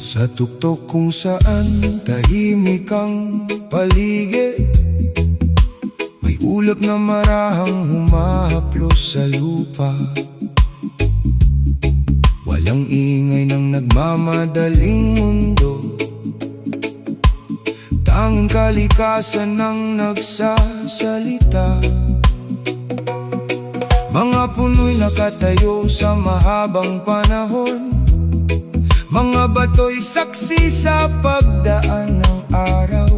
Sa tuktok kung saan tahimik ang paligid, may ulap na marahang humahaplos sa lupa. Walang ingay ng nagmamadaling mundo, tanging kalikasan ang nagsasalita. Mga puno'y nakatayo sa mahabang panahon, mga bato'y saksi sa pagdaan ng araw.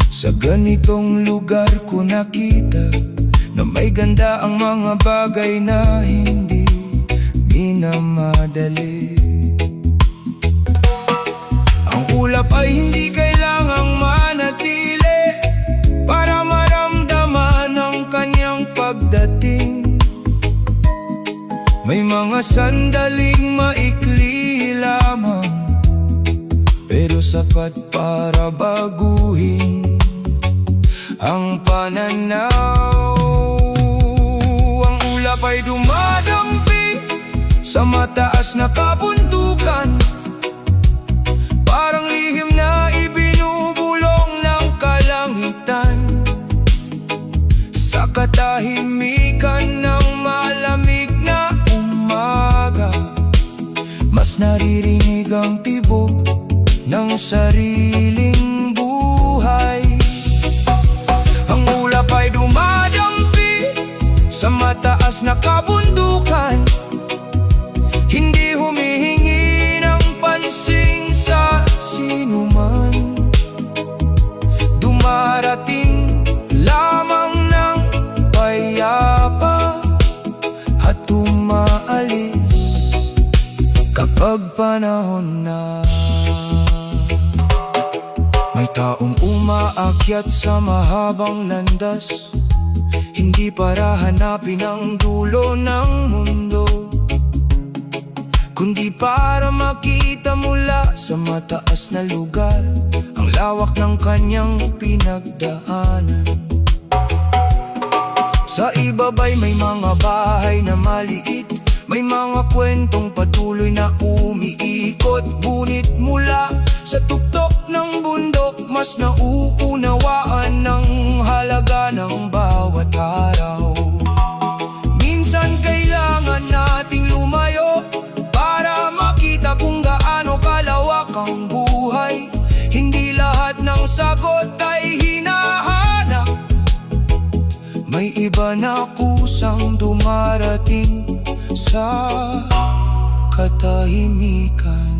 Sa ganitong lugar ko nakita na may ganda ang mga bagay na hindi minamadali. Ang ulap ay hindi kailangang manatili para maramdaman ang kanyang pagdating. May mga sandaling maikli lamang, pero sapat para baguhin ang pananaw. Ang ulap ay dumadampi sa mataas na kabundukan, parang lihim na ibinubulong ng kalangitan. Sa katahimikan ng malamig na umaga, mas naririnig ang tibok ng sariling buhay. Ang ulap ay dumadampi sa mataas na kabundukan, hindi humihingi ng pansin sa sinuman. Dumarating lamang ng payapa at umaalis kapag panahon na. May taong umaakyat sa mahabang landas, hindi para hanapin ang dulo ng mundo, kundi para makita mula sa mataas na lugar ang lawak ng kanyang pinagdaanan. Sa ibabay may mga bahay na maliit, may mga kwentong patuloy na umiikot. Ngunit mula sa tuktok ng bundok, mas nauunawaan ng halaga ng bawat araw. Minsan kailangan nating lumayo para makita kung gaano kalawak ang buhay. Hindi lahat ng sagot ay hinahanap, may iba na kusang dumarating sa katahimikan.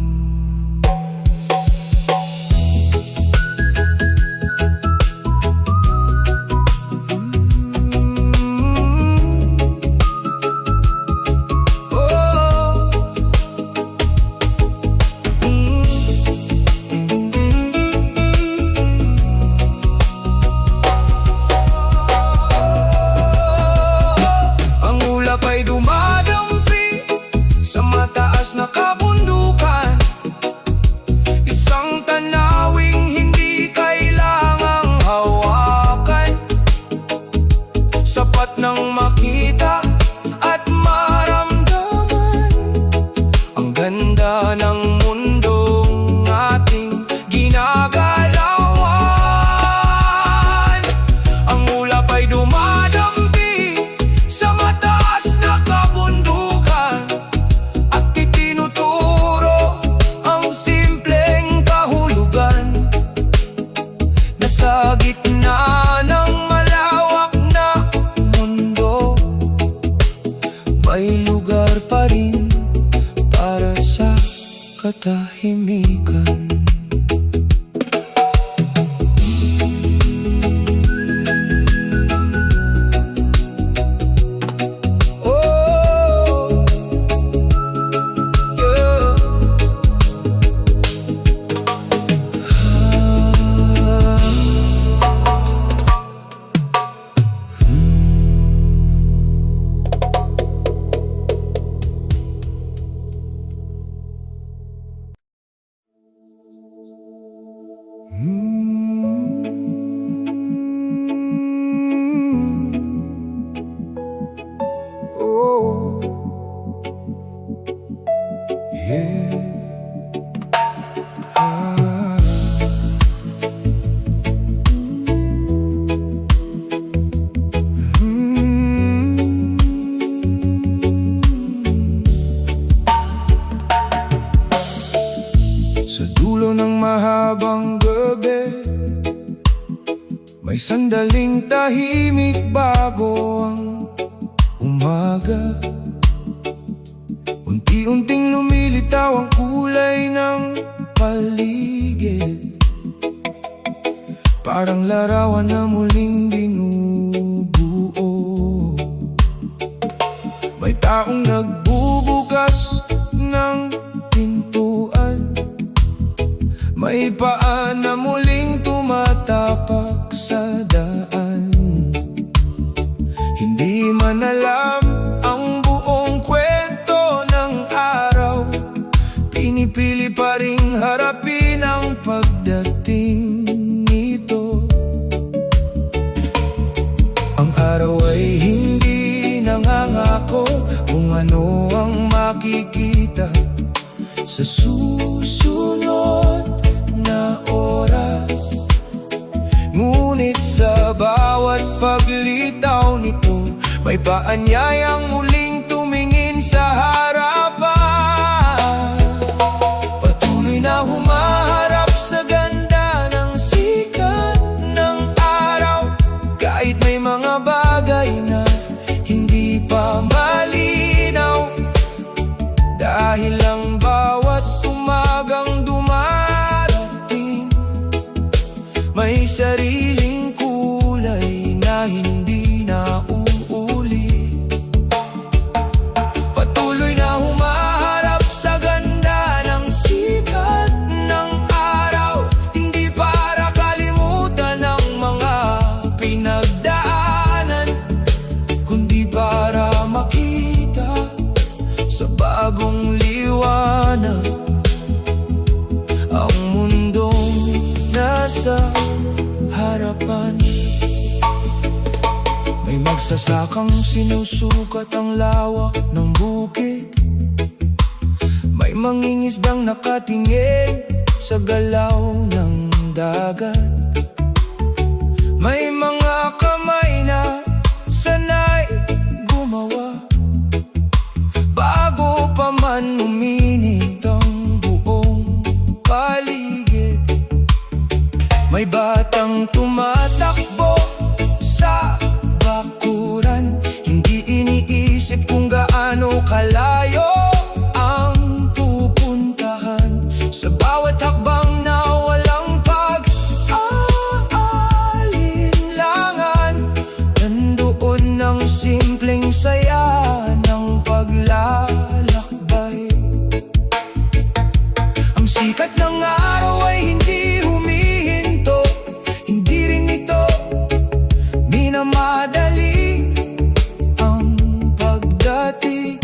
Na kabundukan, isang tanawing hindi kailangang hawakan, sapat nang makita at maramdaman ang ganda ng mundong ating ginagalawan. Ang ulap ay dumadampi sa mataas na kabundukan, sa gitna Oh, yeah. Sa dulo ng mahabang gabi, may sandaling tahimik bago ang umaga. Unti-unting lumilitaw ang kulay ng paligid, parang larawan na muling binubuo. May taong nagbubukas ng pintuan, may paa na muling tumatapak sa daan. Hindi man alam ang buong kwento ng araw, pinipili pa ring harapin ang pagdating nito. Ang araw ay hindi nangangako kung ano ang makikita sa susunod na oras. Ngunit sa bawat paglitaw nito, may paanyayang muling tumingin sa harapan. Patuloy na humaharap sa ganda ng sikat ng araw, kahit may mga bagay na hindi pa malinaw. Dahil ang bawat umagang dumarating, may sariling kulay na hindi na uulit. Patuloy na humaharap sa ganda ng sikat ng araw, hindi para kalimutan ang mga pinagdaanan, kundi para makita sa bagong liwanag ang mundong nasa harapan. May magsasakang sinusukat ang lawak ng bukid, may mangingisdang nakatingin sa galaw ng dagat. May mga kamay na sanay gumawa bago pa man uminit ang buong paligid. May batang tumatakbo sa bakuran, hindi iniisip kung gaano kalayo ang pupuntahan. Sa bawat hakbang na walang pag-aalinlangan, nandoon ang simpleng saya ng paglalakbay. Ang sikat ng araw ay hindi humihinto, hindi rin ito minamadali ang pagdating.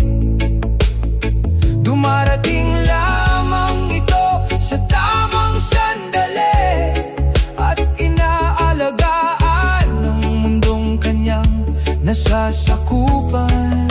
Dumarating lamang ito sa tamang sandali, at inaalagaan ng mundong kanyang nasasakupan.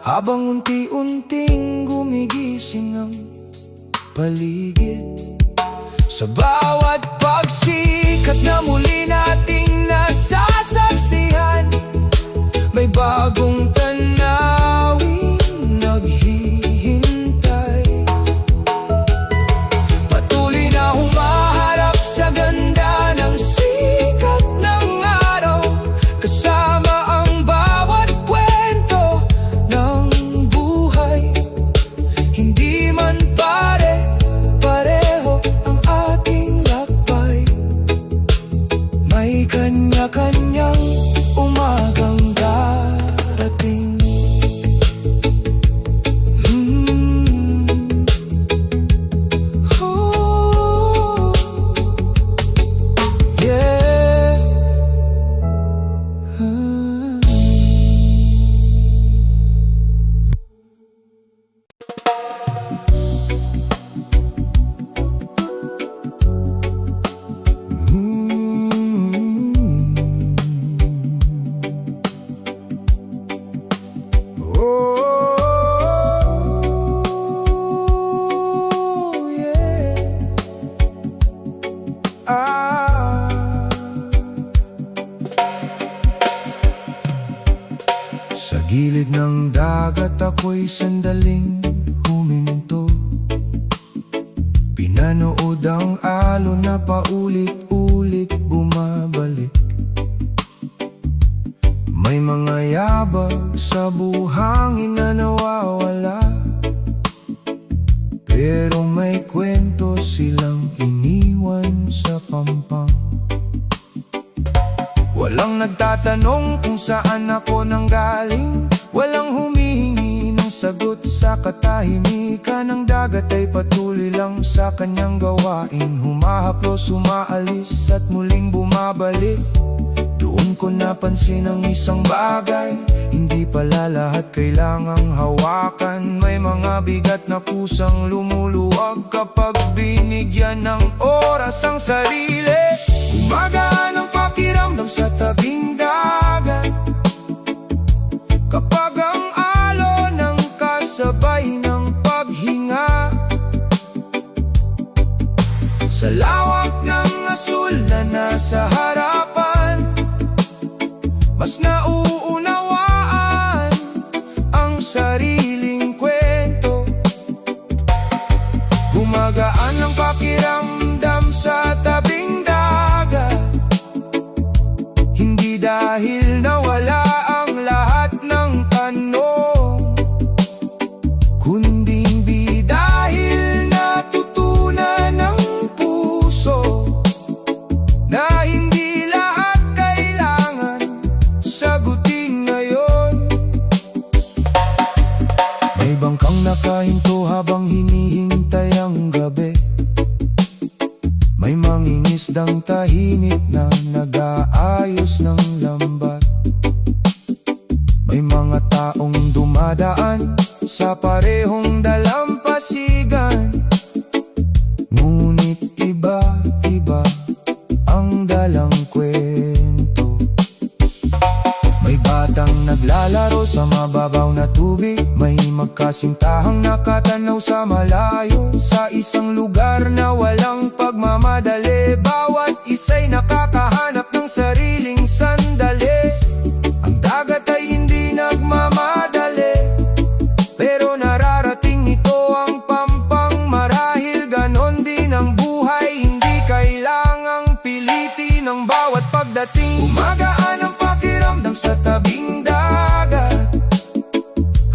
Habang unti-unting gumigising ang paligid, sa bawat pagsikat na muli nating nasasaksihan, may bagong tanawin naghihintay. Patuloy na humaharap sa ganda ng sikat ng araw, kasama ang bawat kwento ng buhay. may sandaling huminto. Pinanood ang alon na paulit-ulit bumabalik. May mga yabag sa buhangin na nawawala, pero may kwento silang iniwan sa pampang. Walang nagtatanong kung saan ako nanggaling, walang humihingi ng sagot sa katahimikan. Ang dagat ay patuloy lang sa kanyang gawain, humahaplos, umaalis at muling bumabalik. Doon ko napansin ang isang bagay, hindi pala lahat kailangang hawakan. May mga bigat na kusang lumuluwag kapag binigyan ng oras ang sarili. Gumagaan ang pakiramdam sa tabing dagat kapag ang alon ng kasabay ng paghinga. Sa lawak ng asul na nasa harapan, mas nauunawaan ang sariling kwento. Gumagaan ang pakiramdam sa tabing dagat, hindi dahil nawala ang lahat ng tanong, kundi dahil natutunan ng puso na hindi lahat kailangan sagutin ngayon. May bangkang nakahinto habang hinihintay ang gabi. May mangingisdang tahimik na nag-aayos ng lambat. May mga taong dumadaan sa parehong dalampasigan, ngunit iba-iba ang dalang kwento. May batang naglalaro sa mababaw na tubig, may magkasintahang nakatanaw sa malayo, sa isang lugar na walang pagmamadali. Bawat isa'y nakakahanap ng sariling sandali. Ang dagat ay hindi nagmamadali, pero nararating nito ang pampang. Marahil ganon din ang buhay, hindi kailangang pilitin ang bawat pagdating. Gumagaan ang pakiramdam sa tabing dagat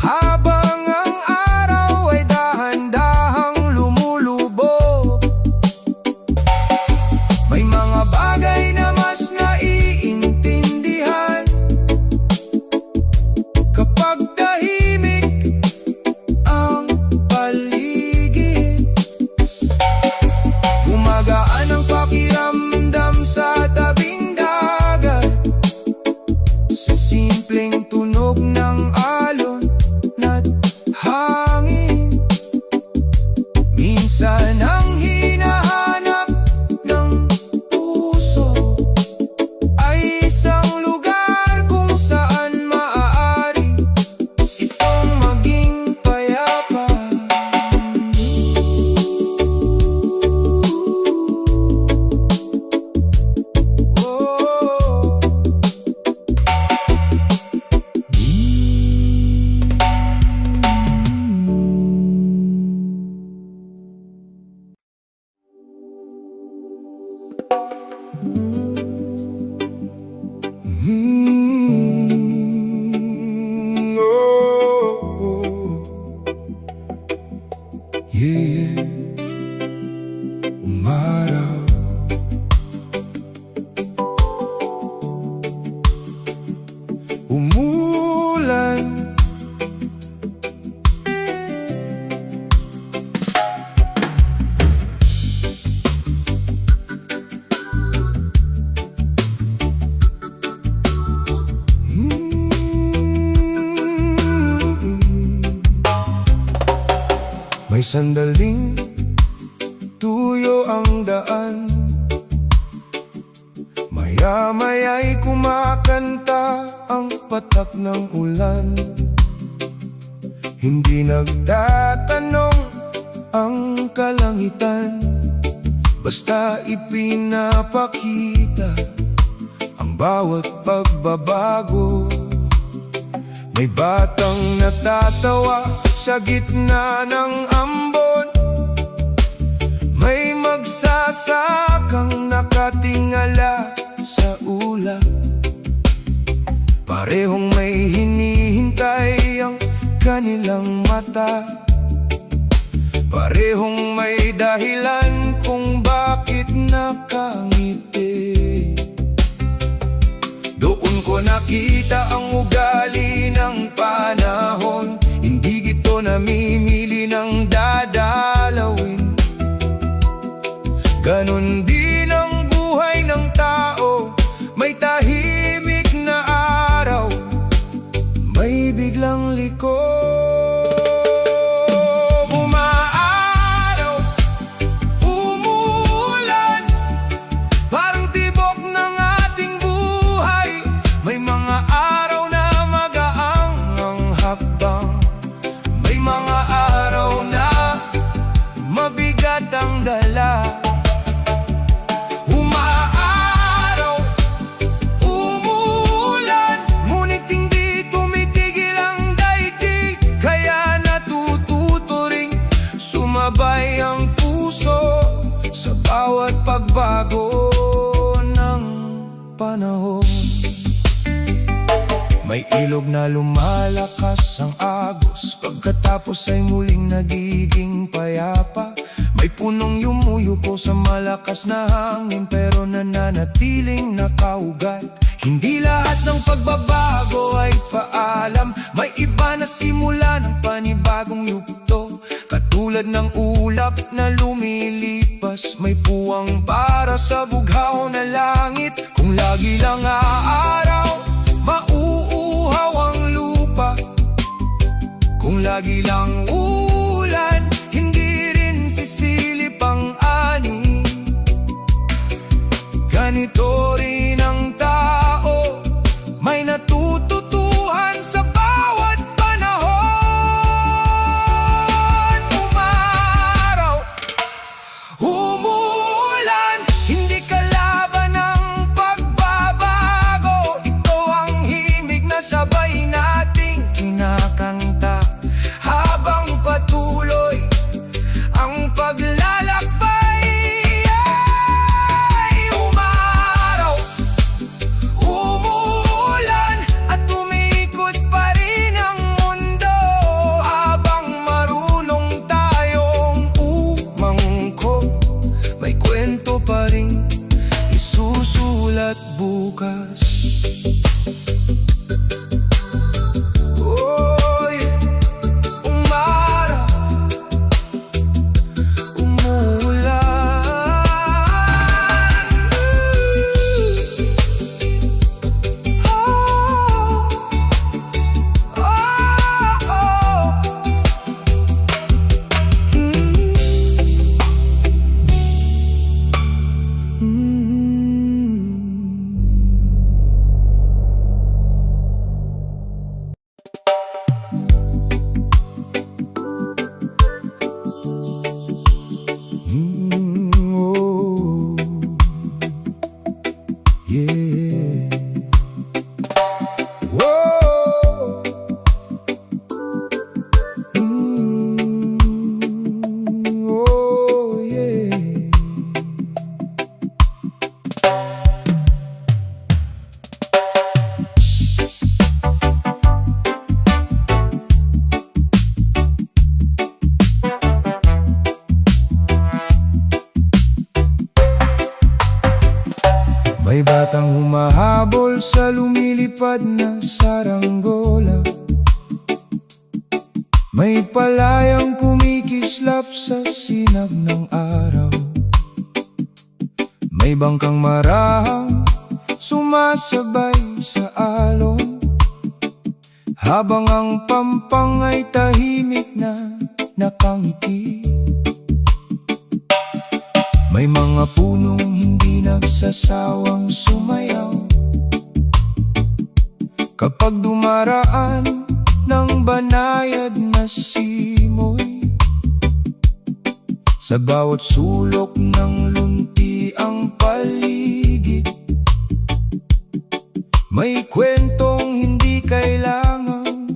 habang ang araw ay dahan-dahang lumulubog. May mga bagay na mas naiintindihan kapag tahimik ang paligid. Gumagaan ang pakiramdam sa tabing dagat, sa simpleng tunog ng alon at hangin. Minsan ang hinahanap ng puso ay isang lugar kung saan maaari itong maging payapa. Oh. Yeah, umaraw, umulan, may sandaling tuyo ang daan, maya-maya'y kumakanta ang patak ng ulan. Hindi nagtatanong ang kalangitan, basta ipinapakita ang bawat pagbabago. May batang natatawa sa gitna ng ambon, may magsasakang nakatingala sa ulap. Parehong may hinihintay ang kanilang mata, parehong may dahilan kung bakit nakangiti. Doon ko nakita ang ugali ng panahon, hindi ito namimili ng dadalawin. Ganon din ang buhay ng tao, may tahimik na araw, may biglang liko. Umaaraw, umuulan, parang tibok ng ating buhay. May mga araw na magaang ang hakbang, may mga araw na mabigat ang dala. Sumabay ang puso sa bawat pagbago ng panahon. May ilog na lumalakas ang agos, pagkatapos ay muling nagiging payapa. May punong yumuyuko sa malakas na hangin, pero nananatiling nakaugat. Hindi lahat ng pagbabago ay paalam, may iba na simula ng panibagong yugto. Katulad ng ulap na lumilipas, may puwang para sa bughaw na langit. Kung lagi lang aaraw, mauuhaw ang lupa. Kung lagi lang ulan, hindi rin sisilip ang ani. Ganito rin ang tao, may natututuhan sa bawat panahon. Umaraw, umuulan, hindi kalaban ng pagbabago. Ito ang himig na sabay nating kinakanta, habang patuloy ang paglalakbay. Isusulat bukas. Oy, umaraw, umulan. Oh, oh, oh. Oh, yeah. Whoa. Oh, yeah. May batang humahabol sa lumilipad na saranggola, may palayang kumikislap sa sinag ng araw. May bangkang marahang sumasabay sa alon, habang ang pampang ay tahimik na nakangiti. May mga punong hindi nagsasawang sumayaw kapag dumaraan ng banayad na simoy. Sa bawat sulok ng lunti ang paligid, may kwentong hindi kailangang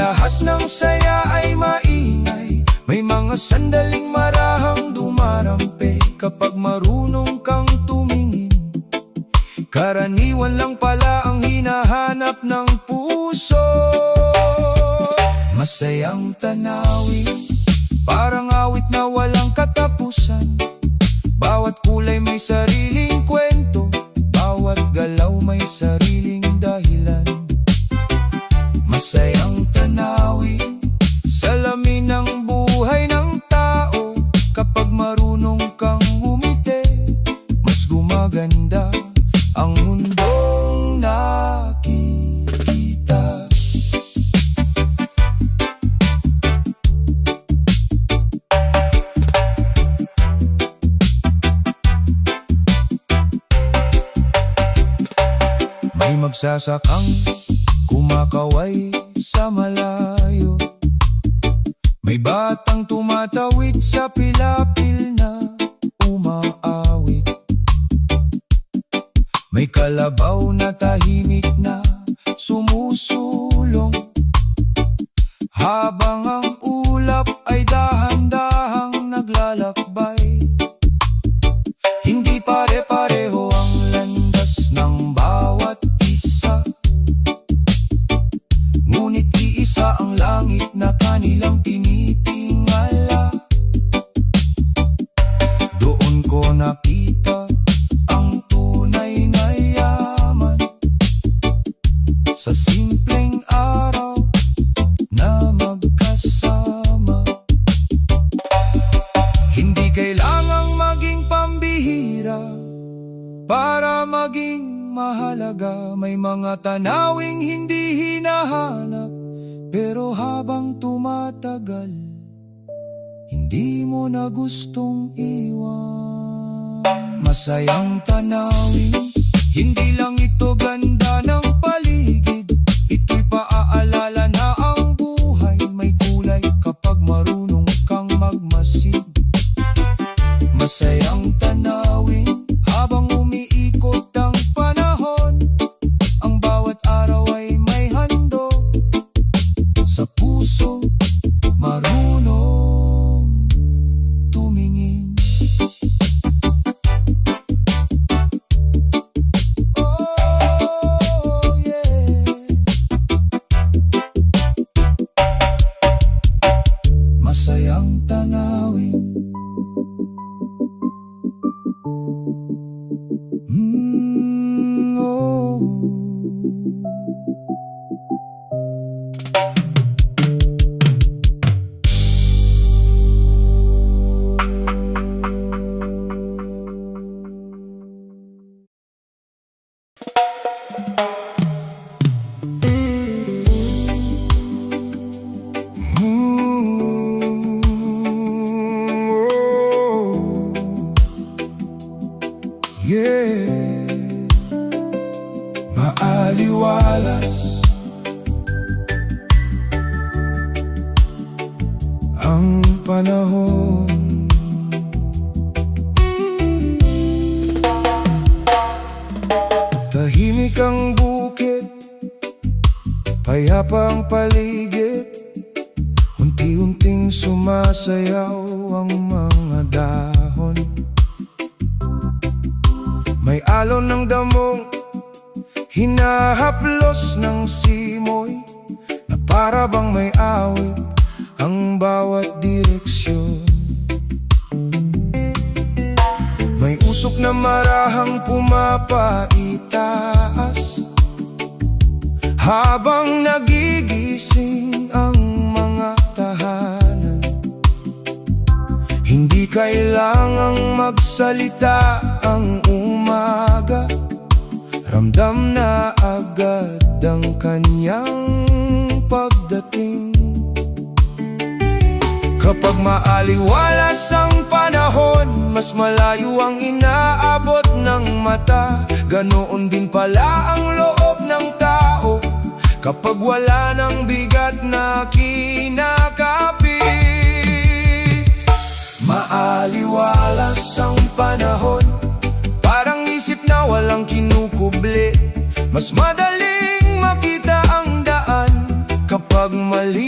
lahat ng saya ay maingay, may mga sandaling marahang dumarampe. Kapag marunong kang tumingin, karaniwan lang pala ang hinahanap ng puso. Masayang tanawin, parang awit na walang katapusan. Bawat kulay may sariling kwento, bawat galaw may sariling dahilan. Masayang tanawin, salamin ng buhay ng tao. Kapag marunong kang umiti, mas gumaganda ang mundong nakikita. May magsasakang kumakaway sa malayo, may batang tumatawid sa pilapil na umaawit, may kalabaw na tahimik na sumusulong, habang ang ulap ay dahan-dahang naglalakbay. Hindi pare-pareho ang landas ng bawat isa, ngunit iisa ang langit na kanilang tinitingala. Doon ko nakita ang tunay na yaman, sa simpleng araw na magkasama. Hindi kailangang maging pambihira para maging mahalaga. May mga tanawing hindi hinahanap, pero habang tumatagal, hindi mo na gustong iwan. Masayang tanawin, hindi lang ito ganda ng paligid, ito'y paaalala na ang buhay may kulay kapag marunong kang magmasid. Masayang tanawin, habang umiikot ang panahon, ang bawat araw ay may handog sa puso marunong tumingin. Oh yeah. Masayang tanawin, oh. Yeah, maaliwalas ang panahon, tahimik ang bukid, payapa ang paligid, unti-unting sumasayaw ang mga dahon. May alon ng damong hinahaplos ng simoy, na para bang may awit ang bawat direksyon. May usok na marahang pumapaitaas, habang nagigising ang mga tahanan. Hindi kailangang magsalita ang umaga, ramdam na agad ang kanyang pagdating. Kapag maaliwalas ang panahon, mas malayo ang inaabot ng mata. Ganoon din pala ang loob ng tao kapag wala ng bigat na kinakapit. Maaliwalas ang panahon, parang isip na walang kinukubli. Mas madaling makita ang daan kapag mali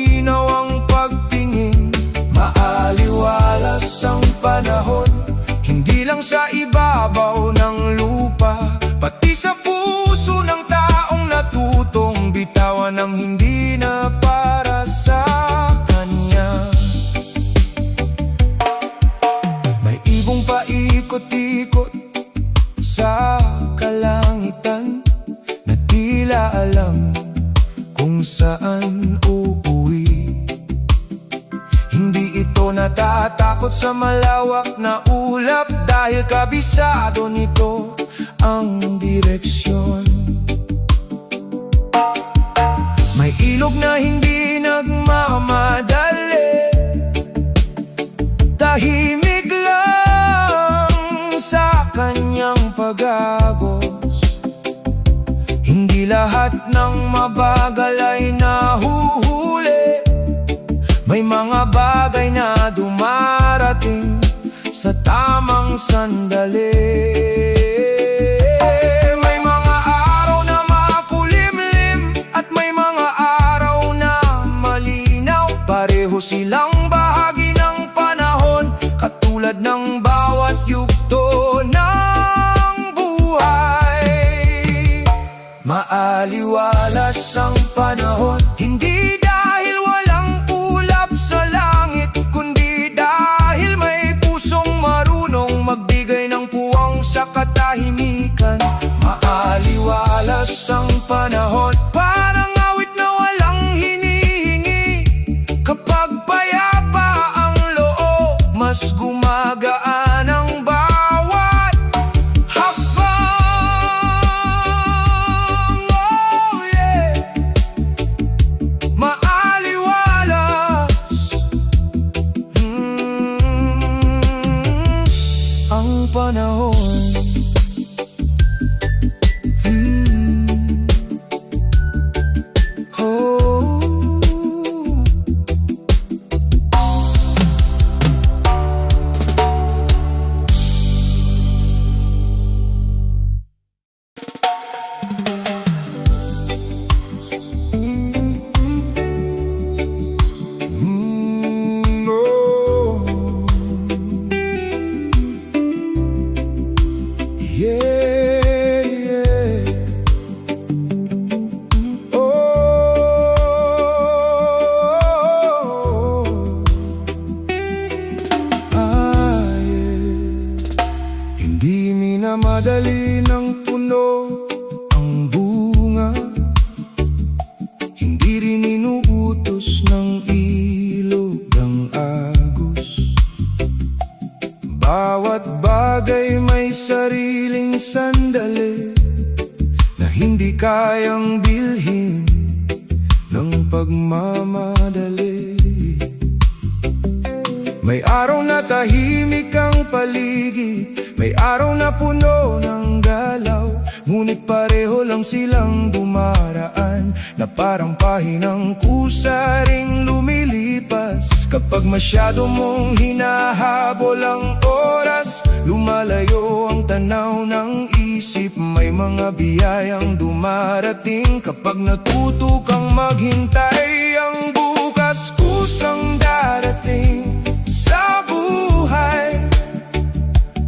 takot sa malawak na ulap, dahil kabisado nito ang direksyon. May ilog na hindi nagmamadali, tahimik lang sa kanyang pag-agos. Hindi lahat ng mabagal ay nahuhuli, may mga bagay na dumarating sa tamang sandali. May mga araw na makulimlim at may mga araw na malinaw. Pareho silang bahagi ng panahon, katulad ng bawat yugto ng buhay. Maaliwalas ang panahon, hindi dahil walang ulap sa langit, kundi dahil may pusong marunong magbigay ng puwang sa katahimikan. Maaliwalas ang panahon, parang awit na walang hinihingi. Kapag payapa ang loob, mas gumagaan ang bawat hakbang. Oh yeah, maaliwalas ang panahon. Hindi minamadali ng puno ang bunga, hindi rin inuutos ng ilog ang agos. Bawat bagay may sariling sandali na hindi kayang bilhin ng pagmamadali. May araw na tahimik ang paligid, may araw na puno ng galaw, ngunit pareho lang silang dumaraan, na parang pahinang kusa ring lumilipas. Kapag masyado mong hinahabol ang oras, lumalayo ang tanaw ng isip. May mga biyayang dumarating kapag natuto kang maghintay. Ang bukas kusang darating sa buhay,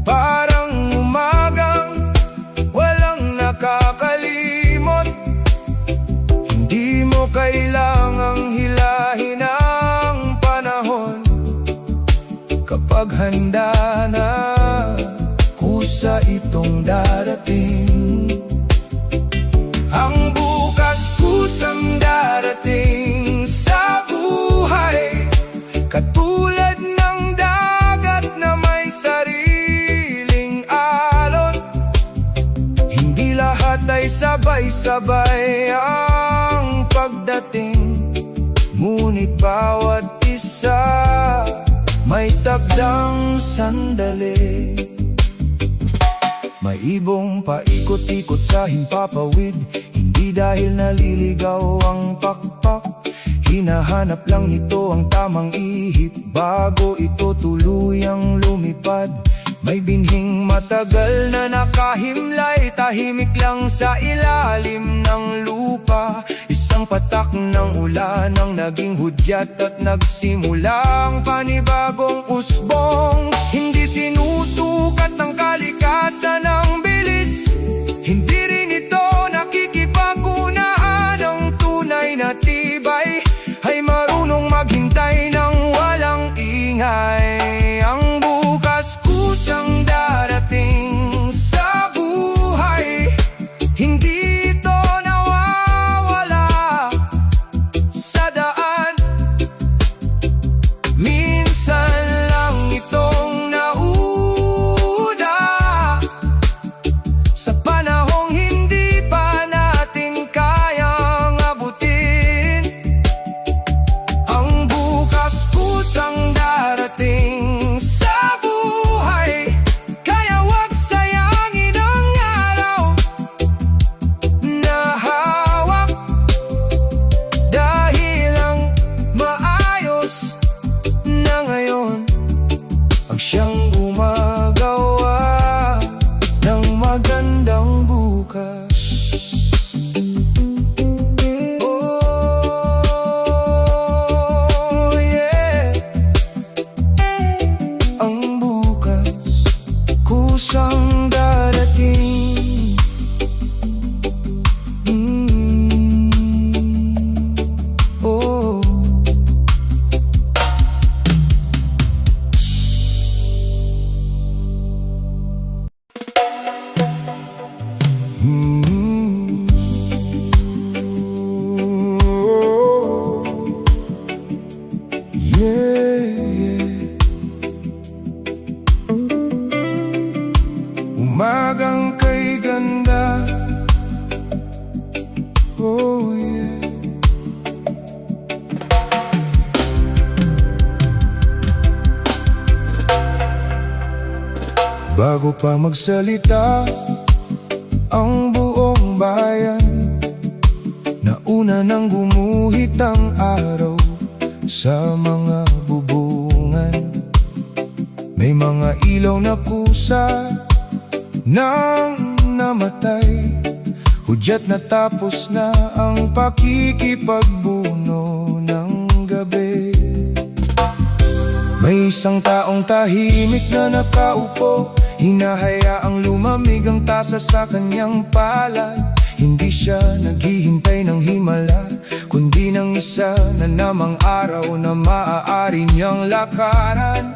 parang umagang walang nakakalimot. Hindi mo kailangang hilahin ang panahon, kapag handa na kusa itong darating. Ang bukas kusang darating sa buhay, katulad ng dagat na may sariling alon. Hindi lahat ay sabay-sabay ang pagdating, ngunit bawat isa may takdang sandali. May ibong paikot-ikot sa himpapawid, hindi dahil naliligaw ang pakpak. Hinahanap lang nito ang tamang ihip bago ito tuluyang lumipad. May binhing matagal na nakahimlay, tahimik lang sa ilalim ng lupa. Isang patak ng ulan ang naging hudyat at nagsimulang panibagong usbong. Hindi sinusukat ng kalikasan ng bilis, hindi rin ito nakikipag-unahan. Ang tunay na tibay ay marunong maghintay ng walang ingay. Ang bukas kusang darating sa buhay, hindi ito nawawala sa daan. Minsan lang ito siyang gumagawa ng magandang bukas. Oh yeah, ang bukas kusang darating. Oh, umagang kay ganda. Oh yeah. Bago pa magsalita ang buong bayan, nauna nang gumuhit ang araw sa mga bubungan. May mga ilaw na kusa nang namatay, hudyat na tapos na ang pakikipagbuno ng gabi. May isang taong tahimik na nakaupo, hinahayaang lumamig ang tasa sa kanyang palad. Hindi siya naghihintay ng himala, kundi ng isa na namang araw na maaari niyang lakaran.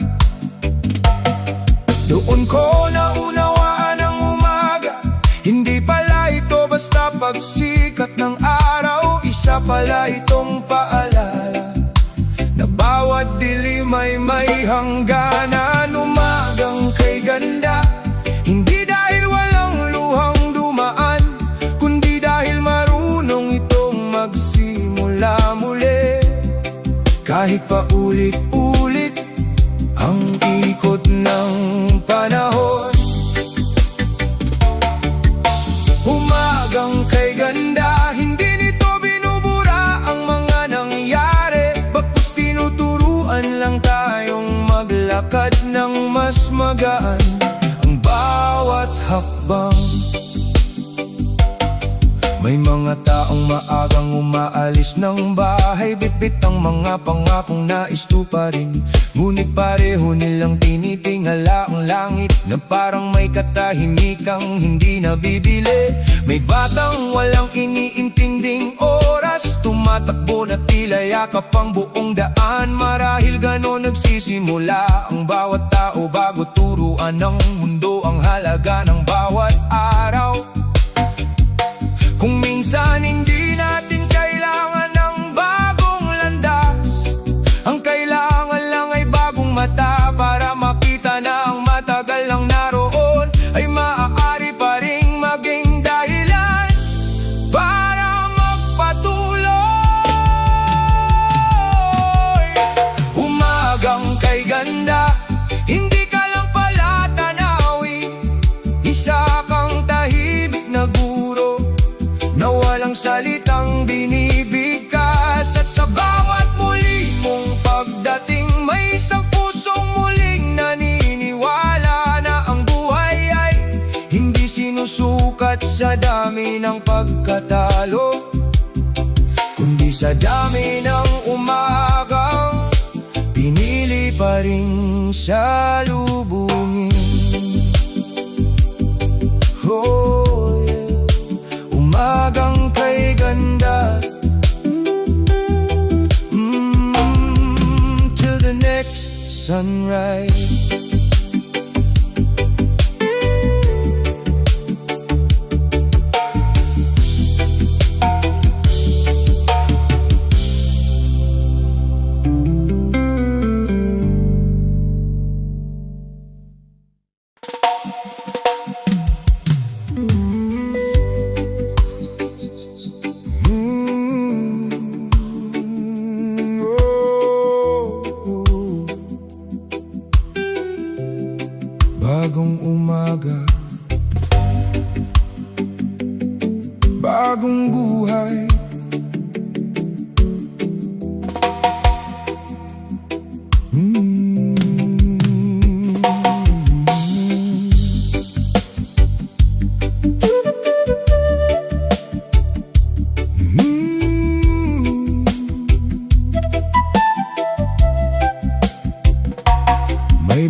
Doon ko naunawaan ang umaga, hindi pala ito basta pagsikat ng araw. Isa pala itong paalala na bawat dilim ay may hangganan. Umagang kay ganda, hindi dahil walang luhang dumaan, kundi dahil marunong itong magsimula muli. Kahit pa ulit-ulit ang ikot ng panahon. Umagang kay ganda, hindi nito binubura ang mga nangyari, bagkus tinuturuan lang tayong maglakad ng mas magaan ang bawat hakbang. May mga taong maagang umaalis ng bahay, bitbit ang mga pangakong nais tuparin, ngunit pareho nilang tinitingala ang langit na parang may katahimikang hindi nabibili. May batang walang iniintinding oras, tumatakbo na tila yakap ang buong daan. Marahil ganon nagsisimula ang bawat tao bago turuan ng mundo ang halaga ng bawat araw. Kung minsan hindi natin kailangan ng bagong landas, ang kailangan lang ay bagong mata para makita na ang matagal lang naroon ay maaari pa ring maging dahilan para magpatuloy. Umagang kay ganda, hindi ka lang pala tanawin, isa kang tahimik na guro na walang salitang binibigkas. At sa bawat muli mong pagdating, may isang pusong muling naniniwala na ang buhay ay hindi sinusukat sa dami ng pagkatalo, kundi sa dami ng umagang pinili pa rin salubungin. Oh yeah. Umagang kay ganda, till the next sunrise.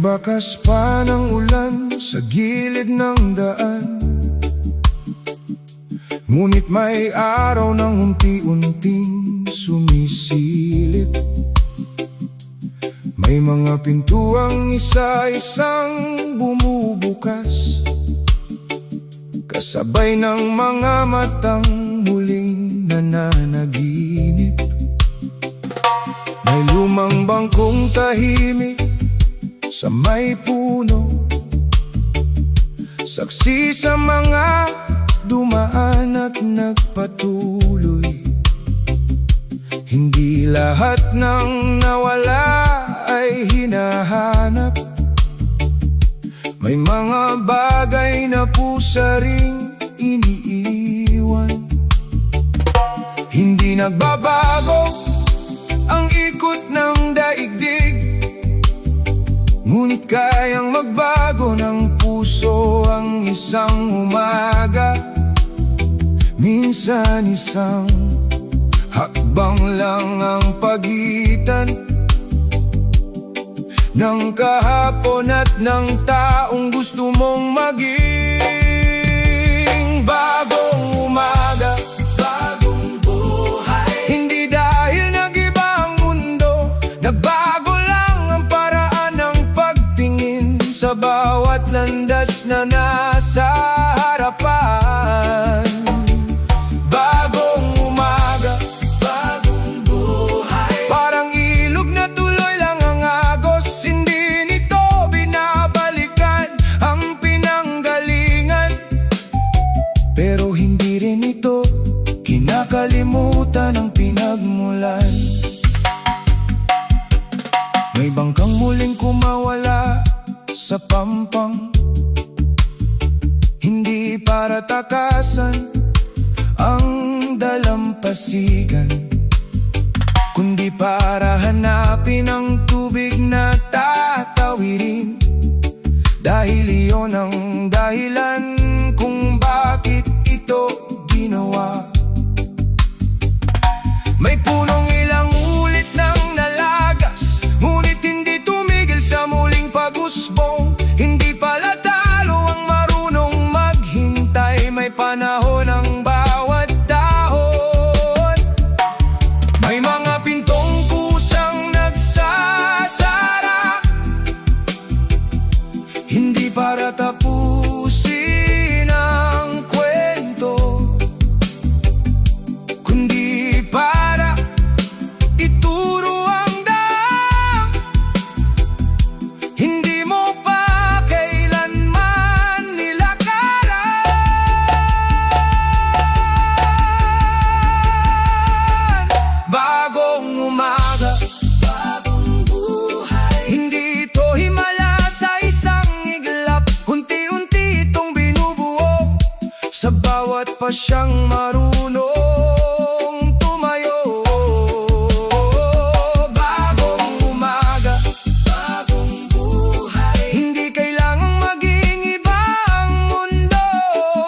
bakas pa ng ulan sa gilid ng daan, ngunit may araw nang unti-unting sumisilip. May mga pintuang isa-isang bumubukas, kasabay ng mga matang muling nananaginip. May lumang bangkong tahimik sa may puno, saksi sa mga dumaan at nagpatuloy. Hindi lahat ng nawala ay hinahanap, may mga bagay na pusa ring iniiwan. Hindi nagbabago ang ikot ng daigdig, ngunit kayang magbago ng puso ang isang umaga. Minsan isang hakbang lang ang pagitan ng kahapon at ng taong gusto mong maging. Bagong umaga, bagong buhay. Hindi dahil nag-iba ang mundo, nagbago lang ang paraan ng pagtingin sa bawat landas na nasa harapan. Bagong umaga, bagong buhay. Parang ilog na tuloy lang ang agos, hindi nito binabalikan ang pinanggalingan. Pero hindi rin ito kinakalimutan ang pinagmulan. May bangkang muling kumawala sa pampang, hindi para takasan ang dalampasigan, kundi para hanapin ang tubig na tatawirin. Dahil iyon ang dahilan kung bakit ito ginawa. May punong ilang ulit nang nalagas, ngunit hindi tumigil sa muling pag-usbong. Hindi pala talo ang marunong maghintay, may panahon ang bawat dahon. May mga pintong kusang nagsasara, hindi para tapusin ang kwento, kundi para ituro ang daan. Hindi mo pa kailanman nilakaran. Bagong umaga, bagong buhay. Hindi ito himala sa isang iglap, unti-unti itong binubuo sa bawat pasyang marunong tumayo. Bagong umaga, bagong buhay. Hindi kailangang maging iba ang mundo,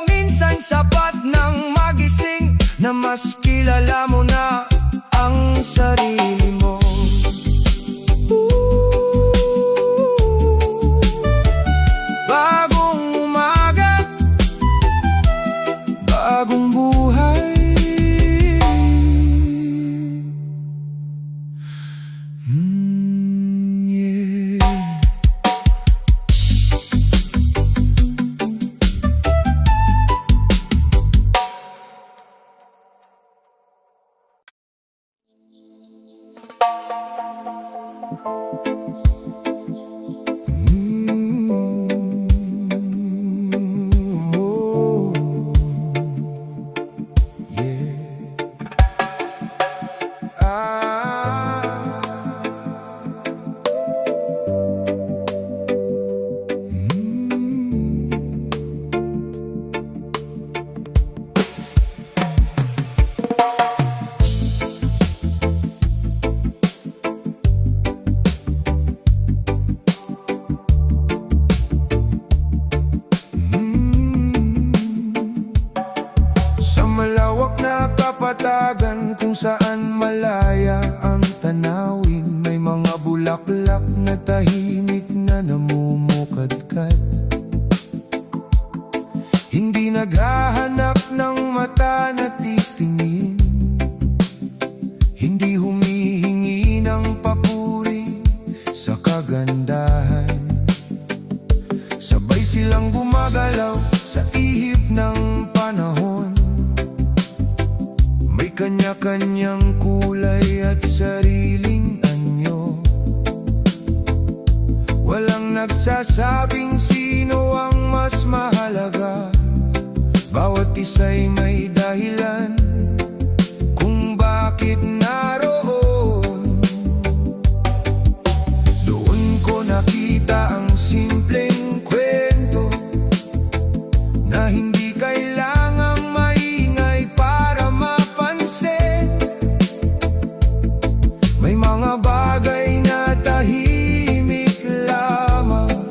minsan sapat nang magising na mas kilala mo na ang sarili mo. Bagong umaga, bagong buhay. Yeah. Hindi humihingi ng papuri sa kagandahan. Sabay silang gumagalaw sa ihip ng panahon. May kanya-kanyang kulay at sariling anyo. Walang nagsasabing sino ang mas mahalaga. Bawat isa'y may dahilan kung bakit naroon. Doon ko nakita ang simpleng kwento na hindi kailangang maingay para mapansin. May mga bagay na tahimik lamang,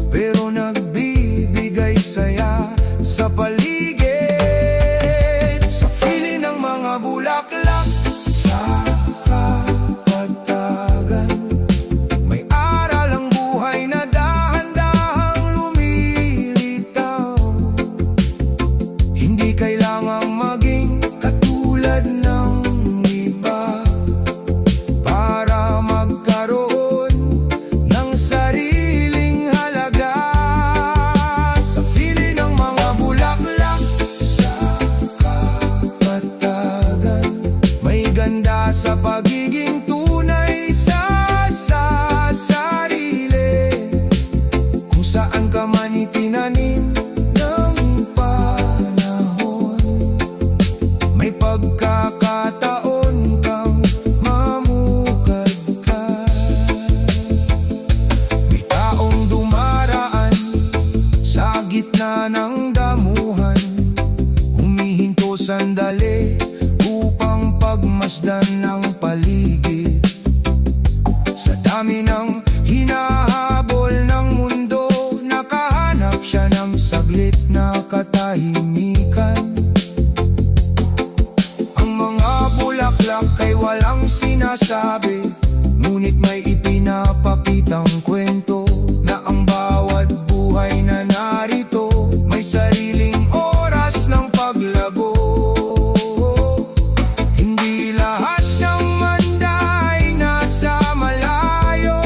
pero nagbibigay saya sa paligid. Sa fili ng mga bulaklak sa kapatagan, may aral ang buhay na dahan-dahang lumilitaw. Hindi kailangang maging katulad ng iba para magkaroon ng sariling halaga. Sa fili ng mga bulaklak sa kapatagan, may ganda sa pagiging tunay sa sarili. Kung saan ka man itinanim ng panahon, may pagkakataon kang mamukadkad. May taong dumaraan sa gitna ng damuhan, humihinto sandali upang pagmasdan ng paligid. Sa dami ng hinahabol ng mundo, nakahanap siya ng saglit na katahimikan. Ang mga bulaklak ay walang sinasabi, ngunit may ipinapakitang kwento na ang bawat buhay na narito may sariling oras ng paglago. Hindi lahat ng manda ay nasa malayo,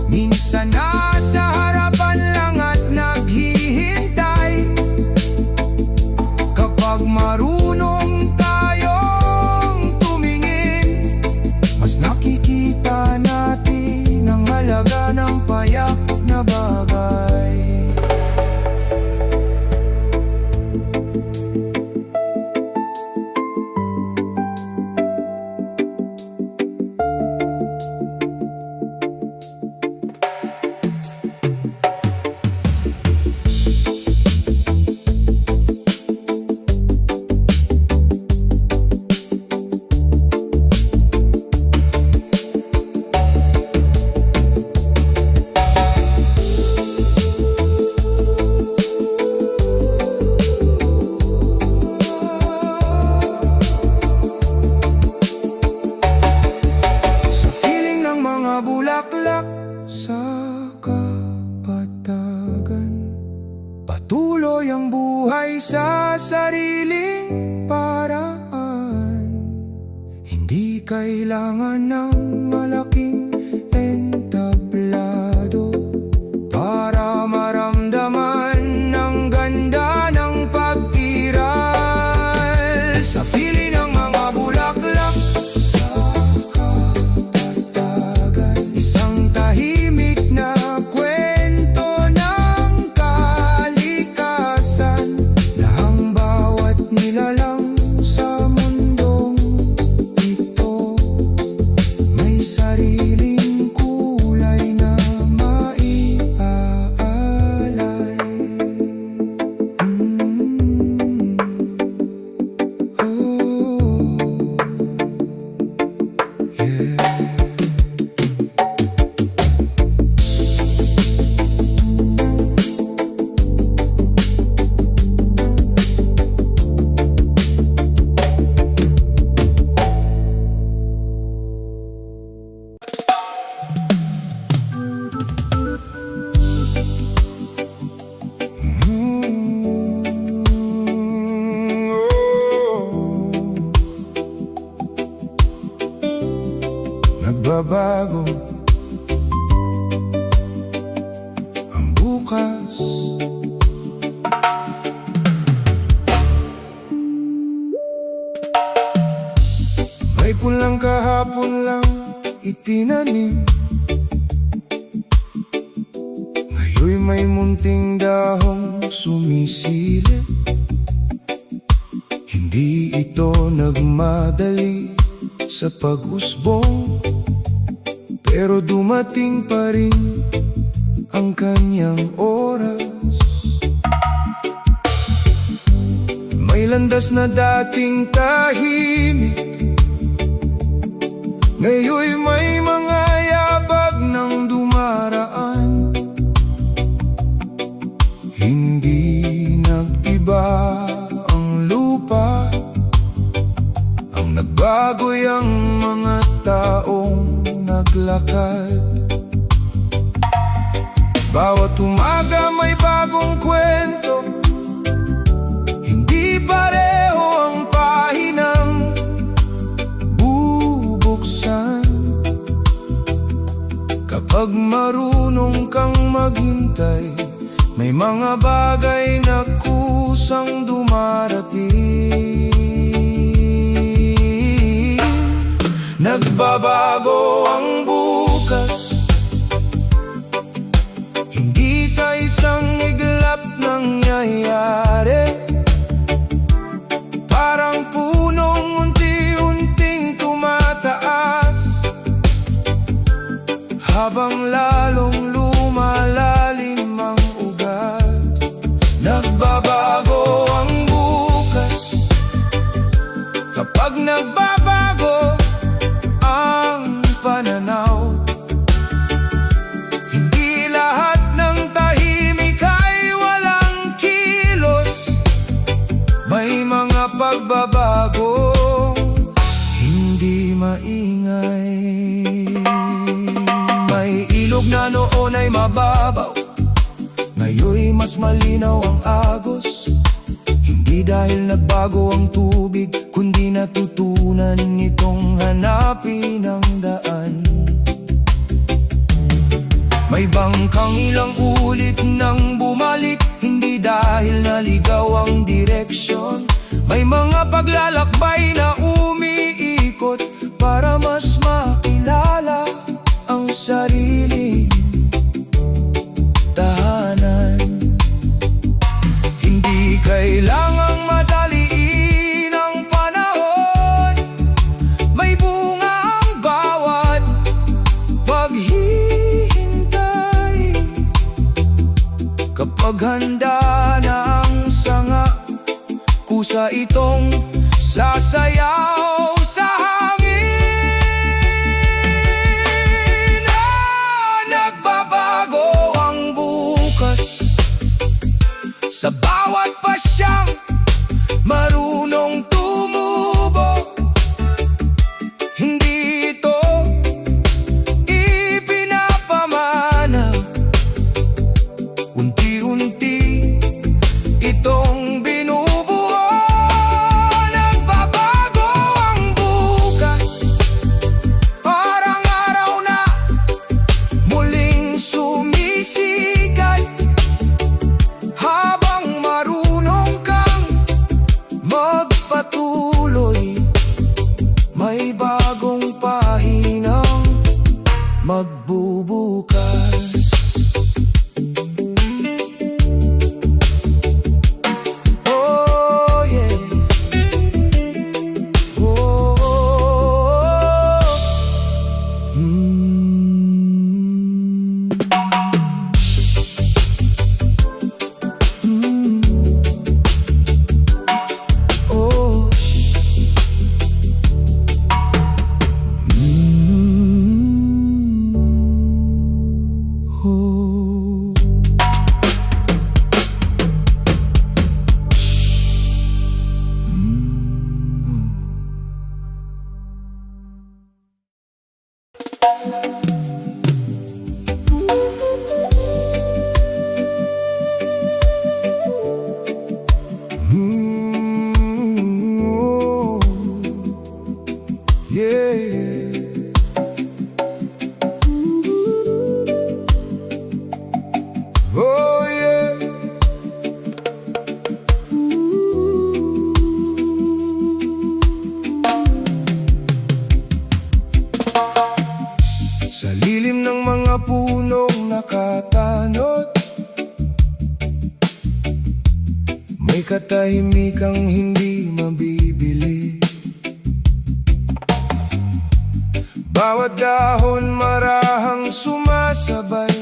minsan nasa harapan lang at naghihintay. Kapag marunong tayong tumingin, mas nakikita natin ang halaga ng payak na bagay. Bulaklak sa kapatagan, patuloy ang buhay sa sariling paraan. Hindi kailangan ng malaking entablado para maramdaman ang ganda ng pag-iral. Sa fili ng mga bulaklak sa isang tahimik na kwento ng kalikasan, na ang bawat nilalang sa mundong ito may sariling kulay. nagbabago ang bukas. May pulang kahapon lang itinanim, ngayon'y may munting dahong sumisilip. Hindi ito nagmadali sa pag-usbong, pero dumating pa rin ang kanyang oras. May landas na dating tahimik, ngayon'y may mga yabag ng dumaraan. Hindi nag-iba ang lupa, ang nagbago'y ang mga taong naglakad. Bawat umaga may bagong kwento, hindi pareho ang pahinang bubuksan. Kapag marunong kang maghintay, may mga bagay na kusang dumarating. Nagbabago ang bukas, hindi sa isang iglap nangyayari. Parang punong unti-unting tumataas, habang lalong lumalalim ang ugat. Nagbabago ang bukas kapag nagbabago ang pananaw. Hindi lahat ng tahimik ay walang kilos, may mga pagbabagong hindi maingay. May ilog na noon ay mababaw, ngayon'y mas malinaw ang agos. Hindi dahil nagbago ang tubig, kundi natutunan nitong hanapin ang daan. May bangkang ilang ulit nang bumalik, hindi dahil naligaw ang direksyon. May mga paglalakbay na umiikot para mas makilala ang sariling tahanan. Hindi kailangang madaliin ang panahon, may bunga ang bawat paghihintay. Kapag handa na ang sanga, kusa itong sasayaw sa hangin. Nagbabago ang bukas sa bawat pasyang marunong tumubo. Hindi ito ipinapamana, unti-unti itong binubuo. Nagbabago ang bukas, parang araw na muling sumisikat. Habang marunong kang magpatuloy, may bagong pahinang magbubukas. Oh yeah, oh, oh. punong nakatanod, may katahimikang hindi mabibili. Bawat dahon marahang sumasabay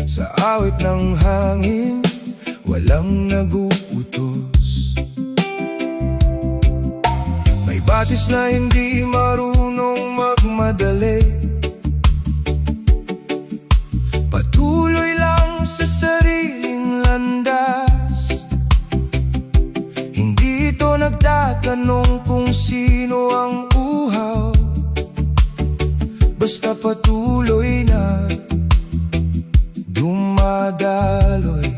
sa awit ng hangin, walang naguutos. May batis na hindi marunong magmadali, patuloy lang sa sariling landas. Hindi ito nagtatanong kung sino ang uhaw, basta patuloy na dumadaloy.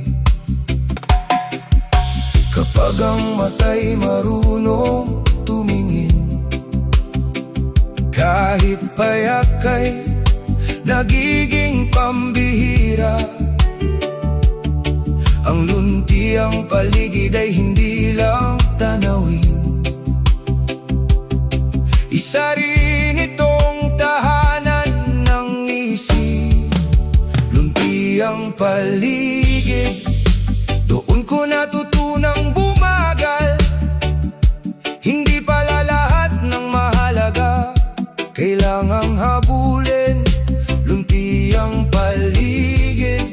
Kapag ang mata'y marunong tumingin, kahit payak ay nagiging pambihira. Ang luntiang paligid ay hindi lang tanawin, isa rin itong tahanan ng isip. Luntiang paligid, doon ko natutunang bumagal. Hindi pala lahat ng mahalaga kailangang habulin. Luntiang paligid,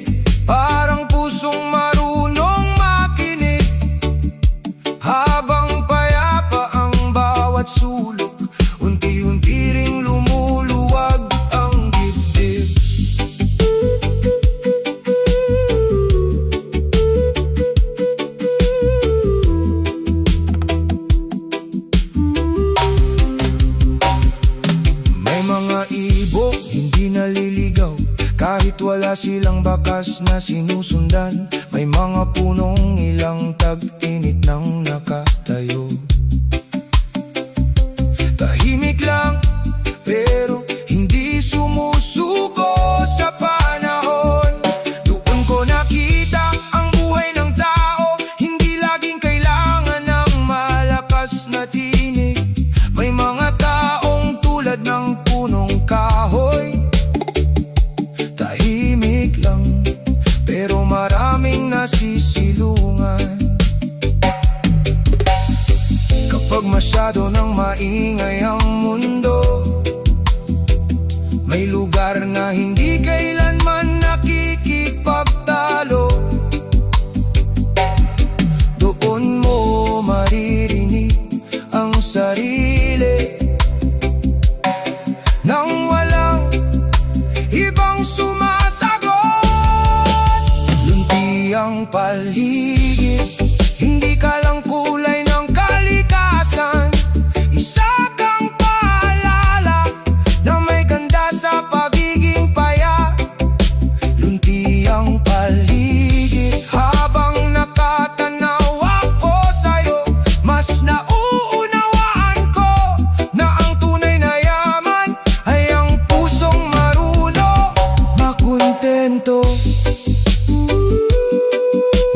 parang pusong marunong makinig. Habang payapa ang bawat sulok, unti-unti ring lumuluwag ang dibdib. May mga ibok hindi naliligaw kahit wala silang bakas na sinusundan. May mga punong ilang tag-init nang nakatayo, tahimik lang pero hindi sumusuko sa panahon. Doon ko nakita ang buhay ng tao, hindi laging kailangan ng malakas na tinig. May mga taong tulad ng punong kahoy, tahimik lang pero maraming nasisilungan. Kapag masyado nang maingay ang mundo, may lugar na hindi kailanman nakikipagtalo. Doon mo maririnig ang sarili nang walang ibang sumasagot. Luntiang paligid, hindi ka lang kulay ng kalikasan, isa kang paalala na may ganda sa pagiging paya. Luntiang paligid, habang nakatanaw ako sa'yo, mas nauunawaan ko na ang tunay na yaman ay ang pusong marunong makontento.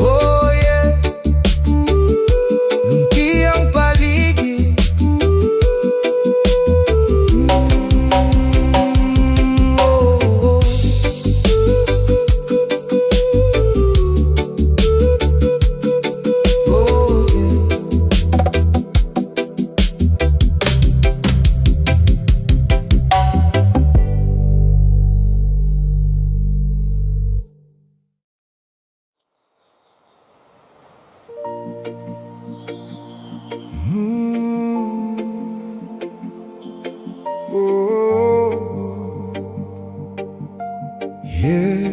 Oh yeah, luntiang paligid. Oh, oh. Oh yeah.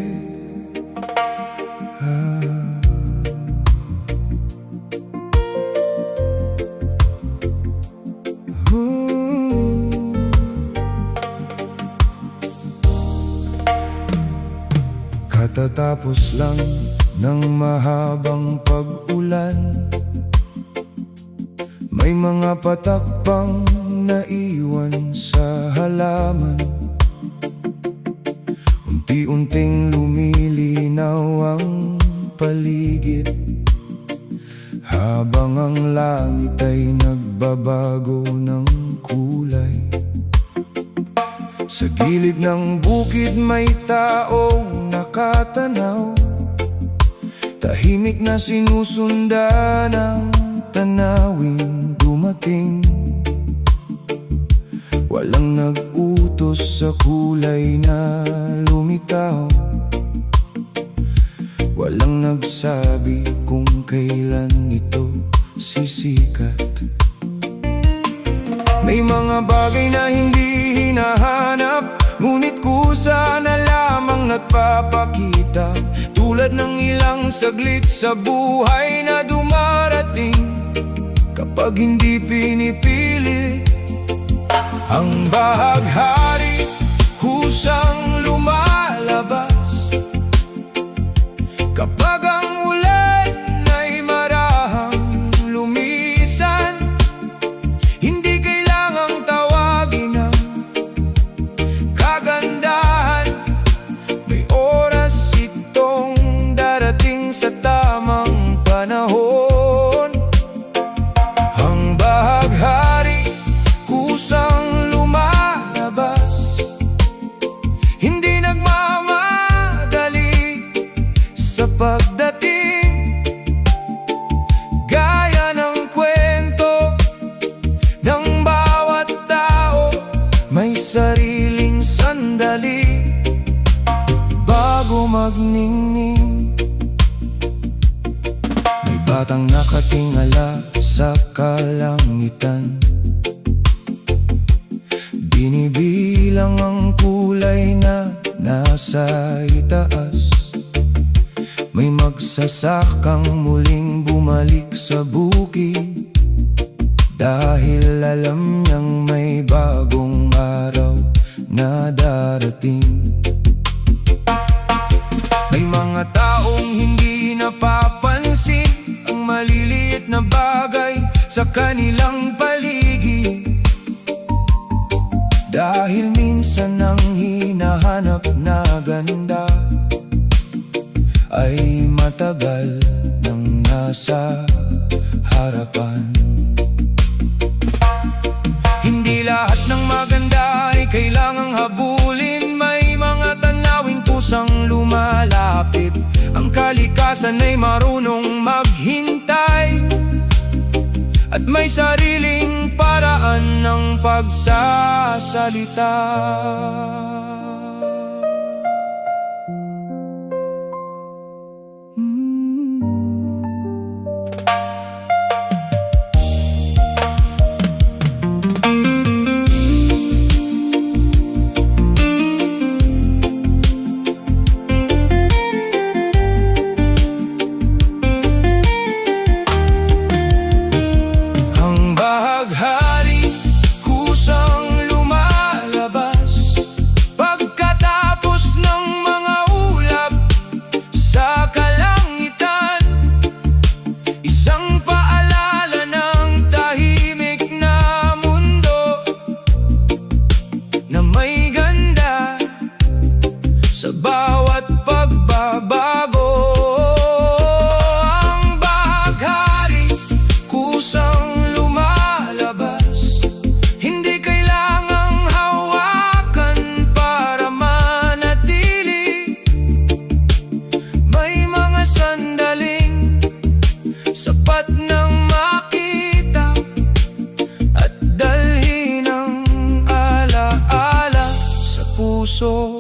Katatapos lang ng mahabang pag-ulan, may mga patak pang naiwan sa halaman. Unti-unting lumilinaw ang paligid, habang ang langit ay nagbabago ng kulay. Sa gilid ng bukid may taong nakatanaw, tahimik na sinusundan ng tanawing dumating. Walang nag-utos sa kulay na lumitaw, walang nagsabi kung kailan ito sisikat. May mga bagay na hindi hinahanap, ngunit kusa na lamang nagpapakita, tulad ng ilang saglit sa buhay na dumarating kapag hindi pinipili. Ang bahaghari kusang lumalabas kapag ang ulan ay marahang lumisan. Hindi kailangang tawagin ang kagandahan, may oras itong darating sa tamang panahon. Ang bahaghari kusang lumalabas, hindi nagmamadali sa pagdating, gaya ng kwento ng bawat tao, may sariling sandali bago magningning. May batang nakatingala sa kalangitan, binibilang ang kulay na nasa itaas. May magsasakang muling bumalik sa bukid, dahil alam niyang may bagong araw na darating. May mga taong hindi napapansin ang maliliit na bagay sa kanilang paligid, dahil minsan ang hinahanap na ganda ay matagal nang nasa harapan. Hindi lahat ng maganda ay kailangang habulin, may mga tanawing kusang lumalapit. Ang kalikasan ay marunong maghintay, at may sariling paraan ng pagsasalita. Sa bawat pagbabago, ang bahaghari kusang lumalabas, hindi kailangang hawakan para manatili. May mga sandaling sapat nang makita at dalhin ang alaala sa puso.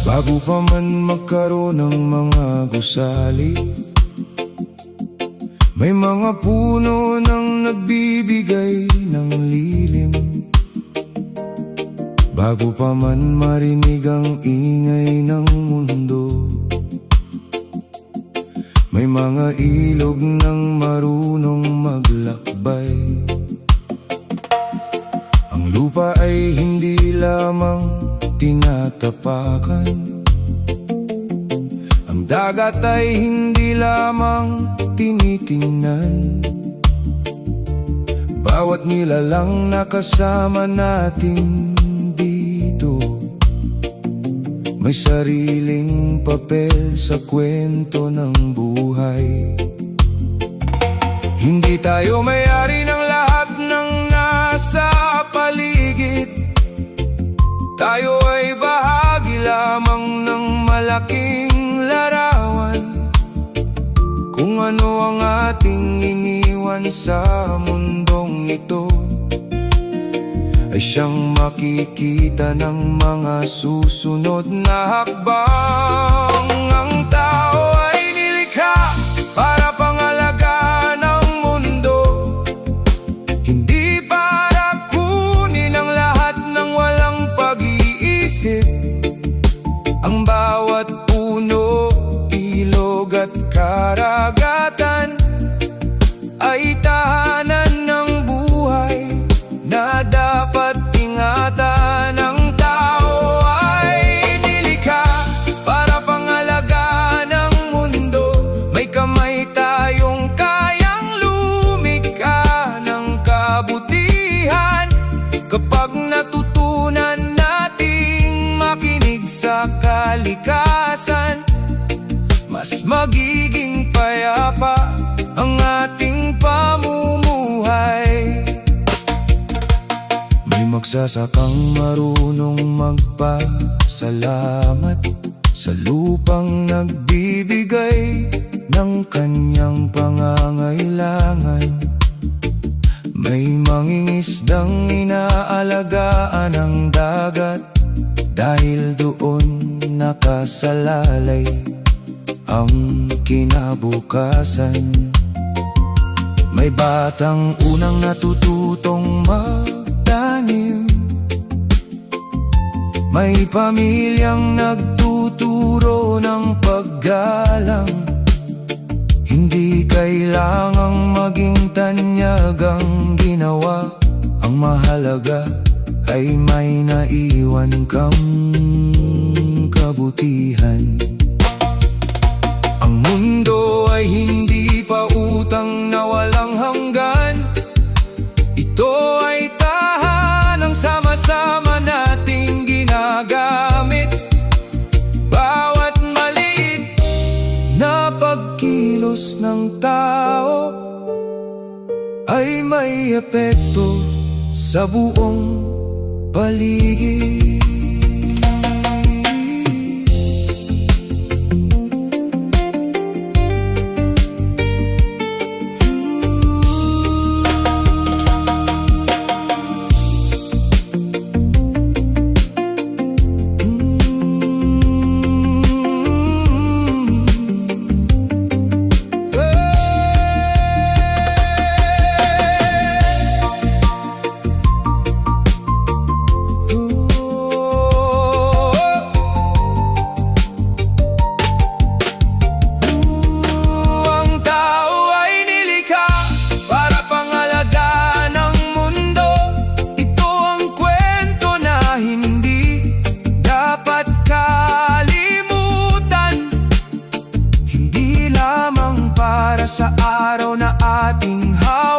Bago pa man magkaroon ng mga gusali, May mga puno nang nagbibigay ng lilim, bago pa man marinig ang ingay ng mundo. May mga ilog nang marunong maglakbay. Ang lupa ay hindi lamang tinatapakan, ang dagat ay hindi lamang tinitingnan. Bawat nilalang nakasama natin dito may sariling papel sa kwento ng buhay. Hindi tayo may-ari ng lahat ng nasa paligid. Tayo ay bahagi lamang ng malaking larawan. Kung ano ang ating iniwan sa mundong ito ay siyang makikita ng mga susunod na hakbang. Ang tao ay nilikha para pangalagaan ang mundo, hindi para kunin ang lahat ng walang pag-iisip. Ang bawat puno, ilog at karagatan ay tahanan ng buhay na dapat ingatan. Ang tao ay nilikha para pangalagaan ang mundo. May kamay tayong kayang lumikha ng kabutihan. Kapag natutunan nating makinig sa kalikasan, mas magiging payapa ang ating pamumuhay. May magsasakang marunong magpasalamat sa lupang nagbibigay ng kanyang pangangailangan. May mangingisdang inaalagaan ang dagat dahil doon nakasalalay ang kinabukasan. May batang unang natututong magtanim, may pamilyang nagtuturo ng paggalang. Hindi kailangang maging tanyag ang ginawa, ang mahalaga ay may naiwan kang kabutihan. Ang mundo ay hindi pa utang na walang hanggan. Ito ay tahanang sama-sama nating ginagamit. Bawat maliit na pagkilos ng tao ay may epekto sa buong paligid. Sa araw na ating hawak,